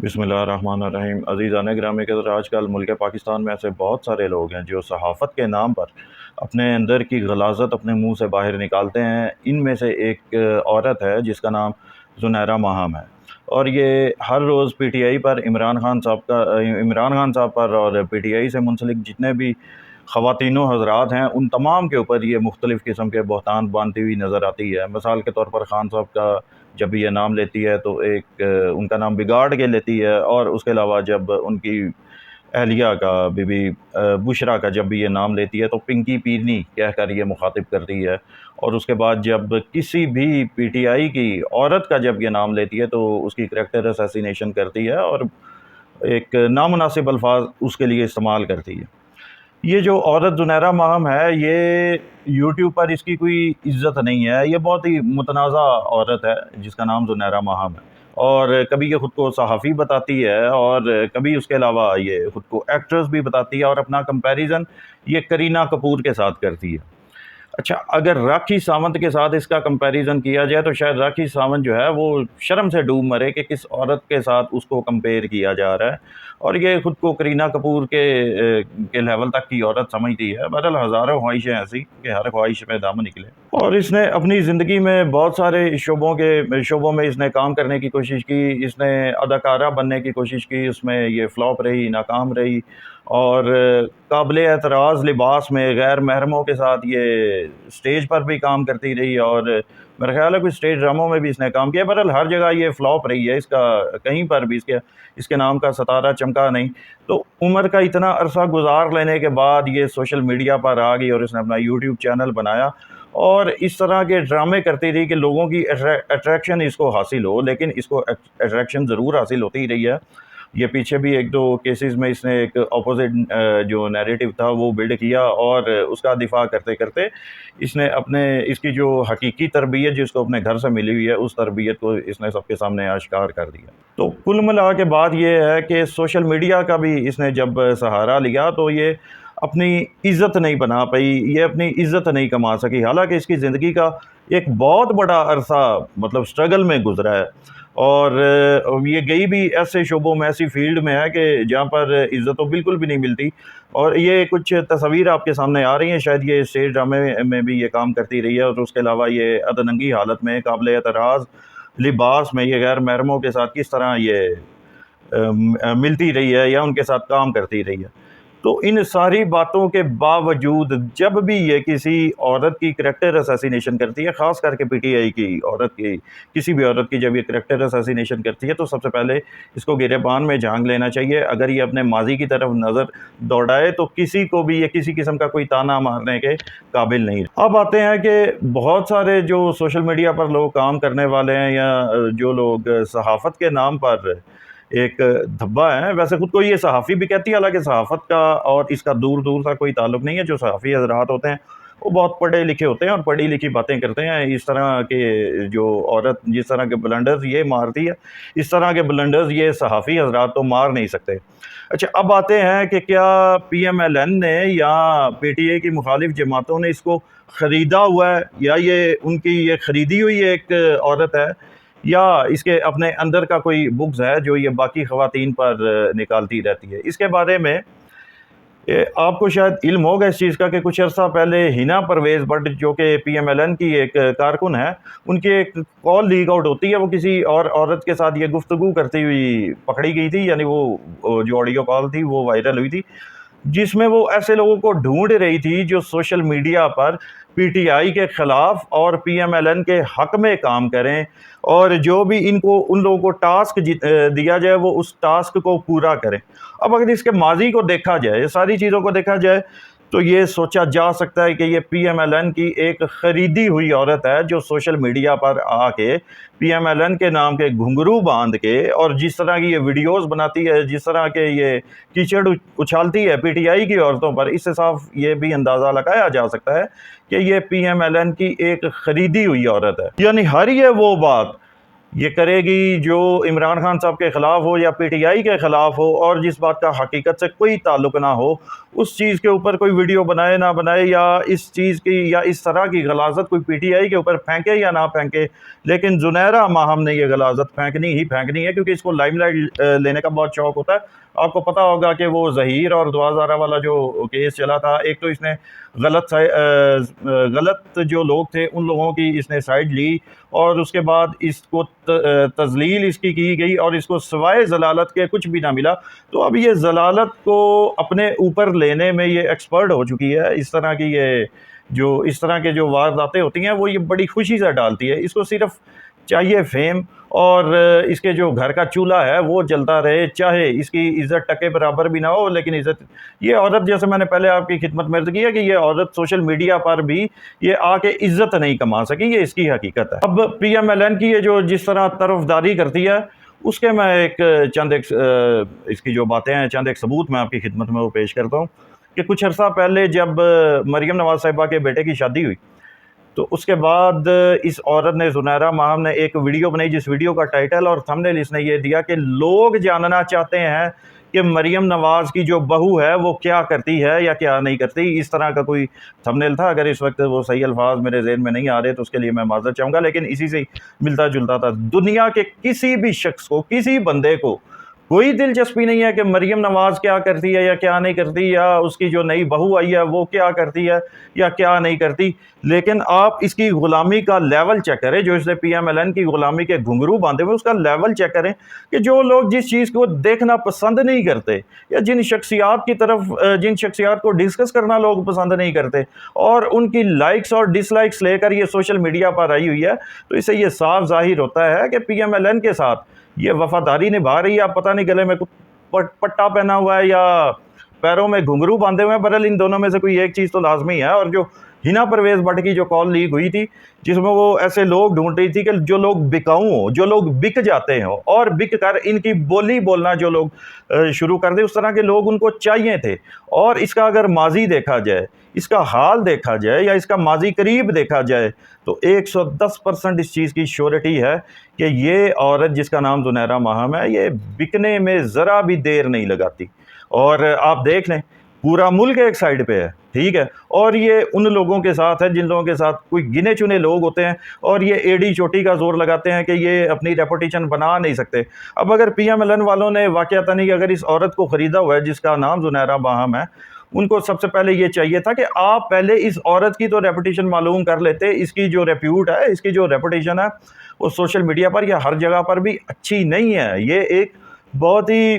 بسم اللہ الرحمن الرحیم۔ عزیزان گرامی قدر، آج کل ملک پاکستان میں ایسے بہت سارے لوگ ہیں جو صحافت کے نام پر اپنے اندر کی غلاظت اپنے منہ سے باہر نکالتے ہیں۔ ان میں سے ایک عورت ہے جس کا نام زنیرہ ماہم ہے، اور یہ ہر روز پی ٹی آئی پر عمران خان صاحب پر اور پی ٹی آئی سے منسلک جتنے بھی خواتین و حضرات ہیں ان تمام کے اوپر یہ مختلف قسم کے بہتان باندھتی ہوئی نظر آتی ہے۔ مثال کے طور پر خان صاحب کا جب یہ نام لیتی ہے تو ایک ان کا نام بگاڑ کے لیتی ہے، اور اس کے علاوہ جب ان کی اہلیہ کا بی بی بشرا کا جب بھی یہ نام لیتی ہے تو پنکی پیرنی کہہ کر یہ مخاطب کرتی ہے، اور اس کے بعد جب کسی بھی پی ٹی آئی کی عورت کا جب یہ نام لیتی ہے تو اس کی کریکٹر اسیسینیشن کرتی ہے اور ایک نامناسب الفاظ اس کے لیے استعمال کرتی ہے۔ یہ جو عورت زنیرہ ماہم ہے، یہ یوٹیوب پر اس کی کوئی عزت نہیں ہے، یہ بہت ہی متنازع عورت ہے جس کا نام زنیرہ ماہم ہے، اور کبھی یہ خود کو صحافی بتاتی ہے اور کبھی اس کے علاوہ یہ خود کو ایکٹریس بھی بتاتی ہے، اور اپنا کمپیریزن یہ کرینہ کپور کے ساتھ کرتی ہے۔ اچھا، اگر راکھی ساونت کے ساتھ اس کا کمپیریزن کیا جائے تو شاید راکھی ساونت جو ہے وہ شرم سے ڈوب مرے کہ کس عورت کے ساتھ اس کو کمپیئر کیا جا رہا ہے، اور یہ خود کو کرینہ کپور کے لیول تک کی عورت سمجھتی ہے۔ بہرحال ہزاروں خواہشیں ایسی کہ ہر خواہش میں دم نکلے، اور اس نے اپنی زندگی میں بہت سارے شعبوں میں اس نے کام کرنے کی کوشش کی، اس نے اداکارہ بننے کی کوشش کی، اس میں یہ فلاپ رہی، ناکام رہی، اور قابل اعتراض لباس میں غیر محرموں کے ساتھ یہ سٹیج پر بھی کام کرتی رہی، اور میرا خیال ہے کچھ سٹیج ڈراموں میں بھی اس نے کام کیا۔ بہرحال ہر جگہ یہ فلاپ رہی ہے، اس کا کہیں پر بھی اس کے نام کا ستارہ چمکا نہیں۔ تو عمر کا اتنا عرصہ گزار لینے کے بعد یہ سوشل میڈیا پر آ گئی اور اس نے اپنا یوٹیوب چینل بنایا، اور اس طرح کے ڈرامے کرتی رہی کہ لوگوں کی اٹریکشن اس کو حاصل ہو، لیکن اس کو اٹریکشن ضرور حاصل ہوتی رہی ہے۔ یہ پیچھے بھی ایک دو کیسز میں اس نے ایک اپوزٹ جو نیریٹو تھا وہ بلڈ کیا، اور اس کا دفاع کرتے کرتے اس نے اس کی جو حقیقی تربیت جس کو اپنے گھر سے ملی ہوئی ہے اس تربیت کو اس نے سب کے سامنے آشکار کر دیا۔ تو کل ملا کے بات یہ ہے کہ سوشل میڈیا کا بھی اس نے جب سہارا لیا تو یہ اپنی عزت نہیں بنا پائی، یہ اپنی عزت نہیں کما سکی، حالانکہ اس کی زندگی کا ایک بہت بڑا عرصہ مطلب سٹرگل میں گزرا ہے، اور یہ گئی بھی ایسے شعبوں میں، ایسی فیلڈ میں ہے کہ جہاں پر عزت تو بالکل بھی نہیں ملتی۔ اور یہ کچھ تصاویر آپ کے سامنے آ رہی ہیں، شاید یہ اسٹیج ڈرامے میں بھی یہ کام کرتی رہی ہے، اور اس کے علاوہ یہ ادننگی حالت میں قابل اعتراض لباس میں یہ غیر محرموں کے ساتھ کس طرح یہ ملتی رہی ہے یا ان کے ساتھ کام کرتی رہی ہے۔ تو ان ساری باتوں کے باوجود جب بھی یہ کسی عورت کی کریکٹر اسیسینیشن کرتی ہے، خاص کر کے پی ٹی آئی کی عورت کی، کسی بھی عورت کی جب یہ کریکٹر اسیسینیشن کرتی ہے تو سب سے پہلے اس کو گریبان میں جھانک لینا چاہیے۔ اگر یہ اپنے ماضی کی طرف نظر دوڑائے تو کسی کو بھی یہ کسی قسم کا کوئی تانا مارنے کے قابل نہیں۔ اب آتے ہیں کہ بہت سارے جو سوشل میڈیا پر لوگ کام کرنے والے ہیں یا جو لوگ صحافت کے نام پر ایک دھبا ہے، ویسے خود کو یہ صحافی بھی کہتی ہے، حالانکہ صحافت کا اور اس کا دور دور تک کوئی تعلق نہیں ہے۔ جو صحافی حضرات ہوتے ہیں وہ بہت پڑھے لکھے ہوتے ہیں اور پڑھی لکھی باتیں کرتے ہیں۔ اس طرح کے جو عورت جس طرح کے بلنڈرز یہ مارتی ہے، اس طرح کے بلنڈرز یہ صحافی حضرات تو مار نہیں سکتے۔ اچھا، اب آتے ہیں کہ کیا پی ایم ایل این نے یا پی ٹی آئی کی مخالف جماعتوں نے اس کو خریدا ہوا ہے، یا یہ ان کی یہ خریدی ہوئی ایک عورت ہے، یا اس کے اپنے اندر کا کوئی بغض ہے جو یہ باقی خواتین پر نکالتی رہتی ہے۔ اس کے بارے میں آپ کو شاید علم ہوگا اس چیز کا کہ کچھ عرصہ پہلے ہینا پرویز بٹ جو کہ پی ایم ایل این کی ایک کارکن ہے، ان کی ایک کال لیک آؤٹ ہوتی ہے، وہ کسی اور عورت کے ساتھ یہ گفتگو کرتی ہوئی پکڑی گئی تھی، یعنی وہ جو آڈیو کال تھی وہ وائرل ہوئی تھی، جس میں وہ ایسے لوگوں کو ڈھونڈ رہی تھی جو social media per P T I کے خلاف اور پی ایم ایل این کے حق میں کام کریں، اور جو بھی ان لوگوں کو ٹاسک دیا جائے وہ اس ٹاسک کو پورا کریں۔ اب اگر اس کے ماضی کو دیکھا جائے، ساری چیزوں کو دیکھا جائے، تو یہ سوچا جا سکتا ہے کہ یہ پی ایم ایل این کی ایک خریدی ہوئی عورت ہے جو سوشل میڈیا پر آ کے پی ایم ایل این کے نام کے گھنگرو باندھ کے اور جس طرح کی یہ ویڈیوز بناتی ہے، جس طرح کے یہ کیچڑ اچھالتی ہے پی ٹی آئی کی عورتوں پر، اس سے صاف یہ بھی اندازہ لگایا جا سکتا ہے کہ یہ پی ایم ایل این کی ایک خریدی ہوئی عورت ہے۔ یعنی ہر یہ وہ بات یہ کرے گی جو عمران خان صاحب کے خلاف ہو یا پی ٹی آئی کے خلاف ہو اور جس بات کا حقیقت سے کوئی تعلق نہ ہو، اس چیز کے اوپر کوئی ویڈیو بنائے نہ بنائے، یا اس چیز کی یا اس طرح کی غلاظت کوئی پی ٹی آئی کے اوپر پھینکے یا نہ پھینکے، لیکن زنیرہ ماہم نے یہ غلاظت پھینکنی ہی پھینکنی ہے، کیونکہ اس کو لائم لائٹ لینے کا بہت شوق ہوتا ہے۔ آپ کو پتہ ہوگا کہ وہ ظہیر اور دوازارہ والا جو کیس چلا تھا، ایک تو اس نے غلط جو لوگ تھے ان لوگوں کی اس نے سائڈ لی، اور اس کے بعد اس کو تذلیل اس کی گئی اور اس کو سوائے ضلالت کے کچھ بھی نہ ملا۔ تو اب یہ ضلالت کو اپنے اوپر لینے میں یہ ایکسپرٹ ہو چکی ہے۔ اس طرح کی اس طرح کے جو وارداتیں ہوتی ہیں وہ یہ بڑی خوشی سے ڈالتی ہے۔ اس کو صرف چاہیے فیم، اور اس کے جو گھر کا چولہا ہے وہ جلتا رہے، چاہے اس کی عزت ٹکے برابر بھی نہ ہو، لیکن عزت یہ عورت، جیسے میں نے پہلے آپ کی خدمت میں عرض کی ہے کہ یہ عورت سوشل میڈیا پر بھی یہ آ کے عزت نہیں کما سکی، یہ اس کی حقیقت ہے۔ اب پی ایم ایل این کی یہ جو جس طرح طرفداری کرتی ہے، اس کے میں چند اس کی جو باتیں ہیں، چند ایک ثبوت میں آپ کی خدمت میں وہ پیش کرتا ہوں کہ کچھ عرصہ پہلے جب مریم نواز صاحبہ کے بیٹے کی شادی ہوئی، تو اس کے بعد اس عورت نے، زنیرہ ماہم نے، ایک ویڈیو بنائی جس ویڈیو کا ٹائٹل اور تھمبنیل اس نے یہ دیا کہ لوگ جاننا چاہتے ہیں کہ مریم نواز کی جو بہو ہے وہ کیا کرتی ہے یا کیا نہیں کرتی۔ اس طرح کا کوئی تھمبنیل تھا، اگر اس وقت وہ صحیح الفاظ میرے ذہن میں نہیں آ رہے تو اس کے لیے میں معذرت چاہوں گا، لیکن اسی سے ملتا جلتا تھا۔ دنیا کے کسی بھی شخص کو، کسی بندے کو کوئی دلچسپی نہیں ہے کہ مریم نواز کیا کرتی ہے یا کیا نہیں کرتی، یا اس کی جو نئی بہو آئی ہے وہ کیا کرتی ہے یا کیا نہیں کرتی، لیکن آپ اس کی غلامی کا لیول چیک کریں، جو اس نے پی ایم ایل این کی غلامی کے گھنگرو باندھے ہوئے اس کا لیول چیک کریں کہ جو لوگ جس چیز کو دیکھنا پسند نہیں کرتے، یا جن شخصیات کو ڈسکس کرنا لوگ پسند نہیں کرتے، اور ان کی لائکس اور ڈس لائکس لے کر یہ سوشل میڈیا پر آئی ہوئی ہے، تو اس سے یہ صاف ظاہر ہوتا ہے کہ پی ایم ایل این کے ساتھ یہ وفاداری نبھا رہی ہے۔ آپ پتہ نہیں گلے میں پٹا پہنا ہوا ہے یا پیروں میں گھنگرو باندھے ہوئے ہیں، بہرحال ان دونوں میں سے کوئی ایک چیز تو لازمی ہے۔ اور جو ہنا پرویز بٹ کی جو کال لیک ہوئی تھی، جس میں وہ ایسے لوگ ڈھونڈ رہی تھی کہ جو لوگ بکاؤں ہوں، جو لوگ بک جاتے ہوں اور بک کر ان کی بولی بولنا جو لوگ شروع کر دیں، اس طرح کے لوگ ان کو چاہیے تھے۔ اور اس کا اگر ماضی دیکھا جائے، اس کا حال دیکھا جائے، یا اس کا ماضی قریب دیکھا جائے، تو 110% اس چیز کی شیورٹی ہے کہ یہ عورت جس کا نام زنیرہ ماہم ہے، یہ بکنے میں ذرا بھی دیر نہیں لگاتی۔ اور آپ دیکھ لیں، پورا ملک ایک سائیڈ پہ ہے، ٹھیک ہے، اور یہ ان لوگوں کے ساتھ ہے جن لوگوں کے ساتھ کوئی گنے چنے لوگ ہوتے ہیں، اور یہ ایڈی چوٹی کا زور لگاتے ہیں کہ یہ اپنی ریپوٹیشن بنا نہیں سکتے۔ اب اگر پی ایم ایل این والوں نے واقعتاً ہی اگر اس عورت کو خریدا ہوا ہے جس کا نام زنیرہ ماہم ہے، ان کو سب سے پہلے یہ چاہیے تھا کہ آپ پہلے اس عورت کی تو ریپوٹیشن معلوم کر لیتے۔ اس کی جو ریپیوٹ ہے، اس کی جو ریپوٹیشن ہے، وہ سوشل میڈیا پر یا ہر جگہ پر بھی اچھی نہیں ہے۔ یہ ایک بہت ہی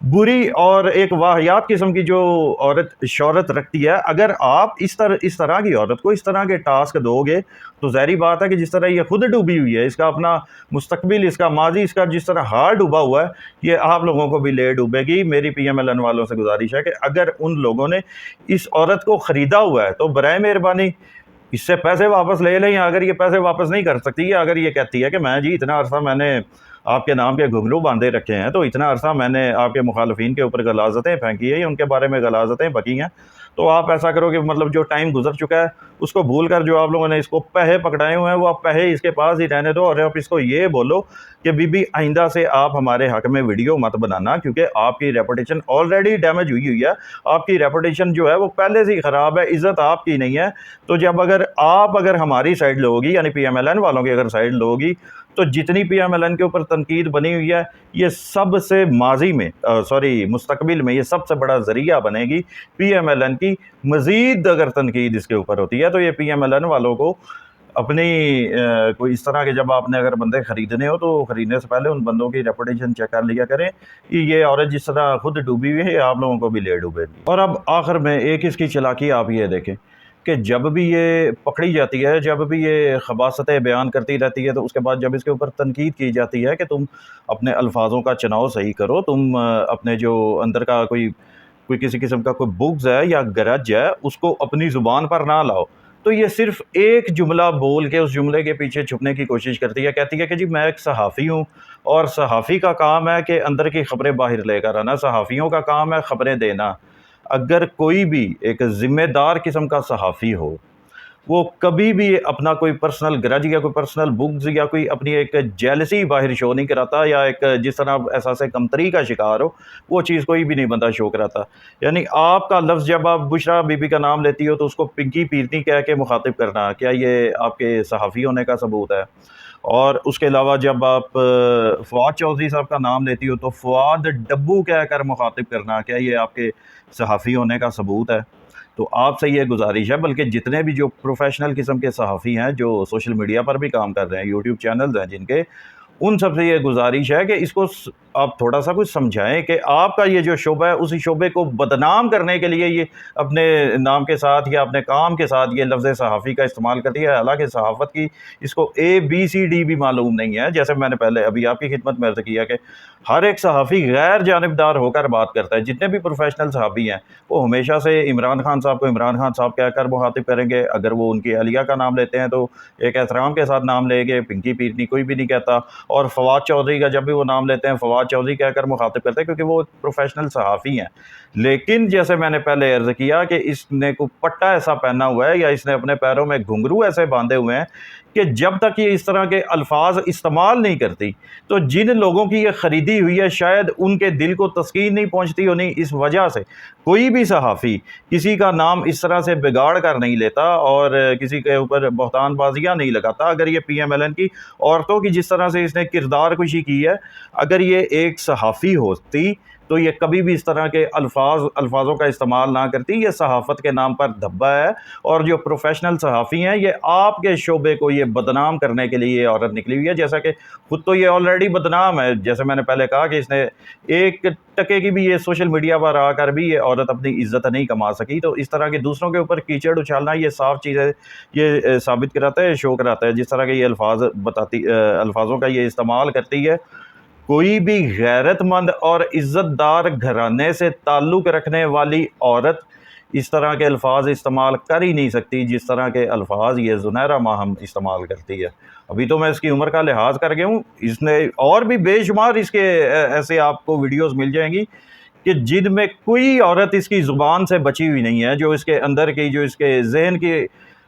بری اور ایک واہیات قسم کی جو عورت شہرت رکھتی ہے۔ اگر آپ اس طرح کی عورت کو اس طرح کے ٹاسک دو گے تو ظاہری بات ہے کہ جس طرح یہ خود ڈوبی ہوئی ہے، اس کا اپنا مستقبل، اس کا ماضی، اس کا جس طرح ہار ڈوبا ہوا ہے، یہ آپ لوگوں کو بھی لے ڈوبے گی۔ میری پی ایم ایل این والوں سے گزارش ہے کہ اگر ان لوگوں نے اس عورت کو خریدا ہوا ہے تو برائے مہربانی اس سے پیسے واپس لے لیں، یا اگر یہ پیسے واپس نہیں کر سکتی، یا اگر یہ کہتی ہے کہ میں جی اتنا عرصہ میں نے آپ کے نام کے گھنگرو باندھے رکھے ہیں، تو اتنا عرصہ میں نے آپ کے مخالفین کے اوپر غلاظتیں پھینکی ہیں یا ان کے بارے میں غلاظتیں بکی ہیں، تو آپ ایسا کرو کہ مطلب جو ٹائم گزر چکا ہے اس کو بھول کر جو آپ لوگوں نے اس کو پہے پکڑائے ہوئے ہیں وہ آپ پہے اس کے پاس ہی رہنے دو، اور آپ اس کو یہ بولو کہ بی بی آئندہ سے آپ ہمارے حق میں ویڈیو مت بنانا، کیونکہ آپ کی ریپوٹیشن آلریڈی ڈیمیج ہوئی ہے۔ آپ کی ریپوٹیشن جو ہے وہ پہلے سے ہی خراب ہے، عزت آپ کی نہیں ہے۔ تو جب اگر ہماری سائڈ لوگی، یعنی پی ایم ایل این والوں کی اگر سائڈ لوگی، تو جتنی پی ایم ایل این کے اوپر تنقید بنی ہوئی ہے، یہ سب سے مستقبل میں یہ سب سے بڑا ذریعہ بنے گی پی ایم ایل این کی۔ مزید اگر تنقید اس کے اوپر ہوتی ہے تو یہ پی ایم ایل این والوں کو اپنی کوئی اس طرح کے، جب آپ نے اگر بندے خریدنے ہو تو خریدنے سے پہلے ان بندوں کی ریپوٹیشن چیک کر لیا کریں۔ یہ عورت جس طرح خود ڈوبی ہوئی ہے، آپ لوگوں کو بھی لے ڈوبے گی۔ اور اب آخر میں ایک اس کی چلاکی آپ یہ دیکھیں کہ جب بھی یہ پکڑی جاتی ہے، جب بھی یہ خباثتیں بیان کرتی رہتی ہے، تو اس کے بعد جب اس کے اوپر تنقید کی جاتی ہے کہ تم اپنے الفاظوں کا چناؤ صحیح کرو، تم اپنے جو اندر کا کوئی کسی قسم کا کوئی بغض ہے یا گرج ہے اس کو اپنی زبان پر نہ لاؤ، تو یہ صرف ایک جملہ بول کے اس جملے کے پیچھے چھپنے کی کوشش کرتی ہے۔ کہتی ہے کہ جی میں ایک صحافی ہوں، اور صحافی کا کام ہے کہ اندر کی خبریں باہر لے کر آنا، صحافیوں کا کام ہے خبریں دینا۔ اگر کوئی بھی ایک ذمہ دار قسم کا صحافی ہو وہ کبھی بھی اپنا کوئی پرسنل گرج یا کوئی پرسنل بگز یا کوئی اپنی ایک جیلسی باہر شو نہیں کراتا، یا ایک جس طرح احساس کمتری کا شکار ہو، وہ چیز کوئی بھی نہیں بندہ شو کراتا۔ یعنی آپ کا لفظ جب آپ بشرا بی بی کا نام لیتی ہو تو اس کو پنکی پیرنی کہہ کے مخاطب کرنا، کیا یہ آپ کے صحافی ہونے کا ثبوت ہے؟ اور اس کے علاوہ جب آپ فواد چودھری صاحب کا نام لیتی ہو تو فواد ڈبو کہہ کر مخاطب کرنا، کیا یہ آپ کے صحافی ہونے کا ثبوت ہے؟ تو آپ سے یہ گزارش ہے، بلکہ جتنے بھی جو پروفیشنل قسم کے صحافی ہیں جو سوشل میڈیا پر بھی کام کر رہے ہیں، یوٹیوب چینلز ہیں جن کے، ان سب سے یہ گزارش ہے کہ اس کو آپ تھوڑا سا کچھ سمجھائیں کہ آپ کا یہ جو شعبہ ہے اسی شعبے کو بدنام کرنے کے لیے یہ اپنے نام کے ساتھ یا اپنے کام کے ساتھ یہ لفظ صحافی کا استعمال کرتی ہے، حالانکہ صحافت کی اس کو ABCD بھی معلوم نہیں ہے۔ جیسے میں نے پہلے ابھی آپ کی خدمت میں عرض کیا کہ ہر ایک صحافی غیر جانبدار ہو کر بات کرتا ہے۔ جتنے بھی پروفیشنل صحافی ہیں وہ ہمیشہ سے عمران خان صاحب کو عمران خان صاحب کہہ کر مخاطب کریں گے، اگر وہ ان کی اہلیہ کا نام لیتے ہیں تو ایک احترام کے ساتھ نام لیں گے، پنکی پیرنی کوئی بھی نہیں کہتا، اور فواد چودھری کا جب بھی وہ نام لیتے ہیں فواد چودھری کہہ کر مخاطب کرتے ہیں، کیونکہ وہ پروفیشنل صحافی ہیں۔ لیکن جیسے میں نے پہلے عرض کیا کہ اس نے کوئی پٹا ایسا پہنا ہوا ہے یا اس نے اپنے پیروں میں گھنگرو ایسے باندھے ہوئے ہیں کہ جب تک یہ اس طرح کے الفاظ استعمال نہیں کرتی تو جن لوگوں کی یہ خریدی ہوئی ہے شاید ان کے دل کو تسکین نہیں پہنچتی ہونی۔ اس وجہ سے کوئی بھی صحافی کسی کا نام اس طرح سے بگاڑ کر نہیں لیتا اور کسی کے اوپر بہتان بازیاں نہیں لگاتا۔ اگر یہ PMLN کی عورتوں کی جس طرح سے اس نے کردار کشی کی ہے، اگر یہ ایک صحافی ہوتی تو یہ کبھی بھی اس طرح کے الفاظوں کا استعمال نہ کرتی۔ یہ صحافت کے نام پر دھبا ہے، اور جو پروفیشنل صحافی ہیں یہ آپ کے شعبے کو یہ بدنام کرنے کے لیے یہ عورت نکلی ہوئی ہے، جیسا کہ خود تو یہ آلریڈی بدنام ہے۔ جیسے میں نے پہلے کہا کہ اس نے ایک ٹکے کی بھی یہ سوشل میڈیا پر آ کر بھی یہ عورت اپنی عزت نہیں کما سکی، تو اس طرح کے دوسروں کے اوپر کیچڑ اچھالنا یہ صاف چیز ہے، یہ ثابت کراتا ہے، شو کراتا ہے۔ جس طرح کے یہ الفاظوں کا یہ استعمال کرتی ہے، کوئی بھی غیرت مند اور عزت دار گھرانے سے تعلق رکھنے والی عورت اس طرح کے الفاظ استعمال کر ہی نہیں سکتی جس طرح کے الفاظ یہ زنیرہ ماہم استعمال کرتی ہے۔ ابھی تو میں اس کی عمر کا لحاظ کر گیا ہوں، اس نے اور بھی بے شمار اس کے ایسے آپ کو ویڈیوز مل جائیں گی کہ جن میں کوئی عورت اس کی زبان سے بچی ہوئی نہیں ہے، جو اس کے اندر کی، جو اس کے ذہن کی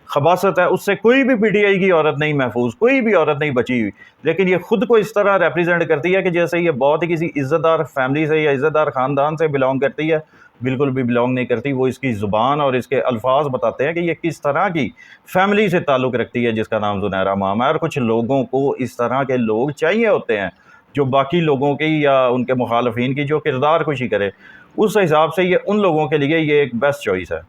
خباثت ہے، اس سے کوئی بھی PTI کی عورت نہیں محفوظ، کوئی بھی عورت نہیں بچی ہوئی۔ لیکن یہ خود کو اس طرح ریپریزنٹ کرتی ہے کہ جیسے یہ بہت ہی کسی عزت دار فیملی سے یا عزت دار خاندان سے بلانگ کرتی ہے، بالکل بھی بلانگ نہیں کرتی۔ وہ اس کی زبان اور اس کے الفاظ بتاتے ہیں کہ یہ کس طرح کی فیملی سے تعلق رکھتی ہے جس کا نام زنیرہ ماہم ہے۔ اور کچھ لوگوں کو اس طرح کے لوگ چاہیے ہوتے ہیں جو باقی لوگوں کی یا ان کے مخالفین کی جو کردار کشی کرے، اس حساب سے یہ ان لوگوں کے لیے یہ ایک بیسٹ چوائس ہے۔